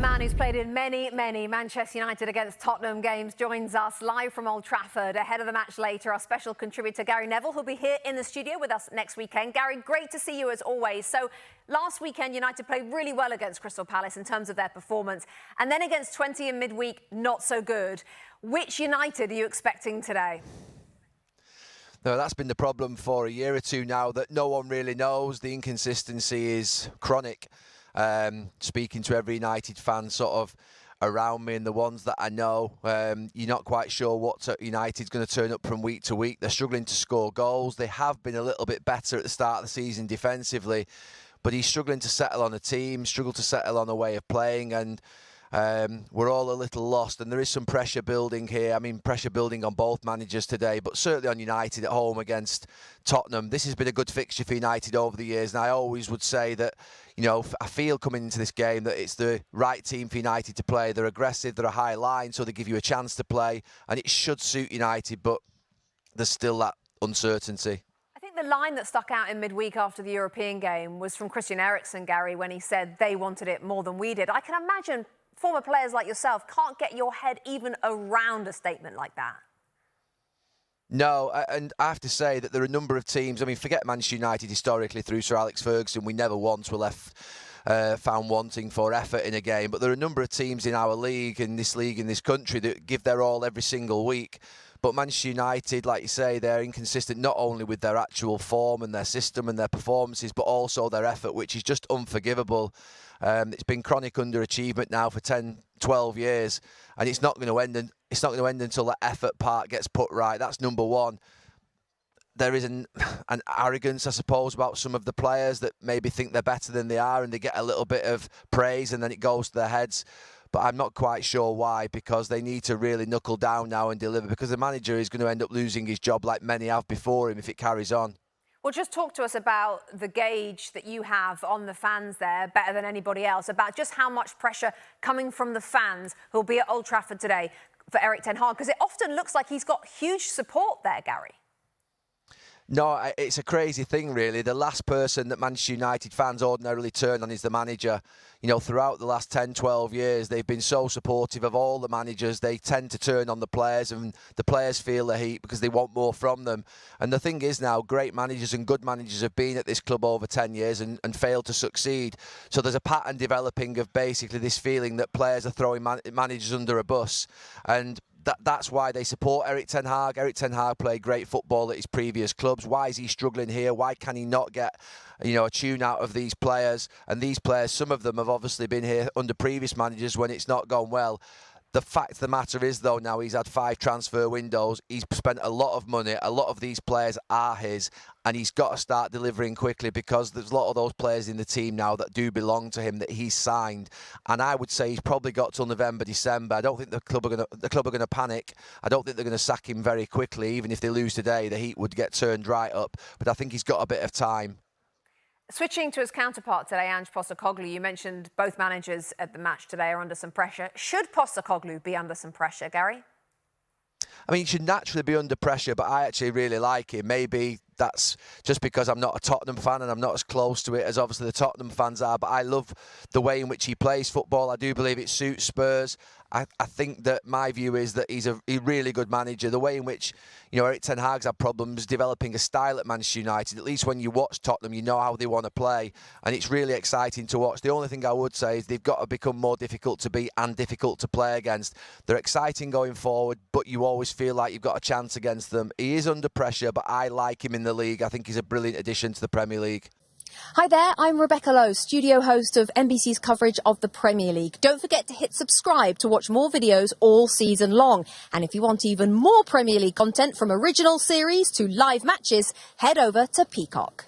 man who's played in many Manchester United against Tottenham games joins us live from Old Trafford ahead of the match later. Our special contributor Gary Neville, who'll be here in the studio with us next weekend. Gary, great to see you as always. So last weekend United played really well against Crystal Palace in terms of their performance, and then against 20 in midweek, not so good. Which United are you expecting today? No, that's been the problem for a year or two now, that no one really knows. The inconsistency is chronic. Speaking to every United fan sort of around me and the ones that I know, you're not quite sure what United's going to turn up from week to week. They're struggling to score goals. They have been a little bit better at the start of the season defensively, but he's struggling to settle on a team, struggled to settle on a way of playing, and we're all a little lost, and there is some pressure building here. I mean, pressure building on both managers today, but certainly on United at home against Tottenham. This has been a good fixture for United over the years, and I always would say that, you know, I feel coming into this game that it's the right team for United to play. They're aggressive, they're a high line, so they give you a chance to play, and it should suit United, but there's still that uncertainty. I think the line that stuck out in midweek after the European game was from Christian Eriksen, Gary, when he said they wanted it more than we did. I can imagine former players like yourself can't get your head even around a statement like that. No, and I have to say that there are a number of teams. I mean, forget Manchester United historically through Sir Alex Ferguson. We never once were found wanting for effort in a game. But there are a number of teams in our league, in this country, that give their all every single week. But Manchester United, like you say, they're inconsistent not only with their actual form and their system and their performances, but also their effort, which is just unforgivable. It's been chronic underachievement now for 10, 12 years, and it's not going to end. It's not going to end until the effort part gets put right. That's number one. There is an arrogance, I suppose, about some of the players that maybe think they're better than they are, and they get a little bit of praise, and then it goes to their heads. But I'm not quite sure why, because they need to really knuckle down now and deliver, because the manager is going to end up losing his job like many have before him if it carries on. Well, just talk to us about the gauge that you have on the fans there, better than anybody else, about just how much pressure coming from the fans who'll be at Old Trafford today for Eric Tena, because it often looks like he's got huge support there, Gary. No, it's a crazy thing, really. The last person that Manchester United fans ordinarily turn on is the manager. You know, throughout the last 10, 12 years, they've been so supportive of all the managers. They tend to turn on the players, and the players feel the heat because they want more from them. And the thing is now, great managers and good managers have been at this club over 10 years and failed to succeed. So there's a pattern developing of basically this feeling that players are throwing managers under a bus. And that's why they support Eric Ten Hag. Eric Ten Hag played great football at his previous clubs. Why is he struggling here? Why can he not get, you know, a tune out of these players? And these players, some of them have obviously been here under previous managers when it's not gone well. The fact of the matter is, though, now he's had 5 transfer windows. He's spent a lot of money. A lot of these players are his, and he's got to start delivering quickly, because there's a lot of those players in the team now that do belong to him that he's signed. And I would say he's probably got till November, December. I don't think the club are going to panic. I don't think they're going to sack him very quickly. Even if they lose today, the heat would get turned right up. But I think he's got a bit of time. Switching to his counterpart today, Ange Postecoglou, you mentioned both managers at the match today are under some pressure. Should Postecoglou be under some pressure, Gary? I mean, he should naturally be under pressure, but I actually really like him. Maybe that's just because I'm not a Tottenham fan and I'm not as close to it as obviously the Tottenham fans are, but I love the way in which he plays football. I do believe it suits Spurs. I think that my view is that he's a really good manager. The way in which, you know, Eric Ten Hag's had problems developing a style at Manchester United, at least when you watch Tottenham, you know how they want to play, and it's really exciting to watch. The only thing I would say is they've got to become more difficult to beat and difficult to play against. They're exciting going forward, but you always feel like you've got a chance against them. He is under pressure, but I like him in the league. I think he's a brilliant addition to the Premier League. Hi there, I'm Rebecca Lowe, studio host of NBC's coverage of the Premier League. Don't forget to hit subscribe to watch more videos all season long. And if you want even more Premier League content, from original series to live matches, head over to Peacock.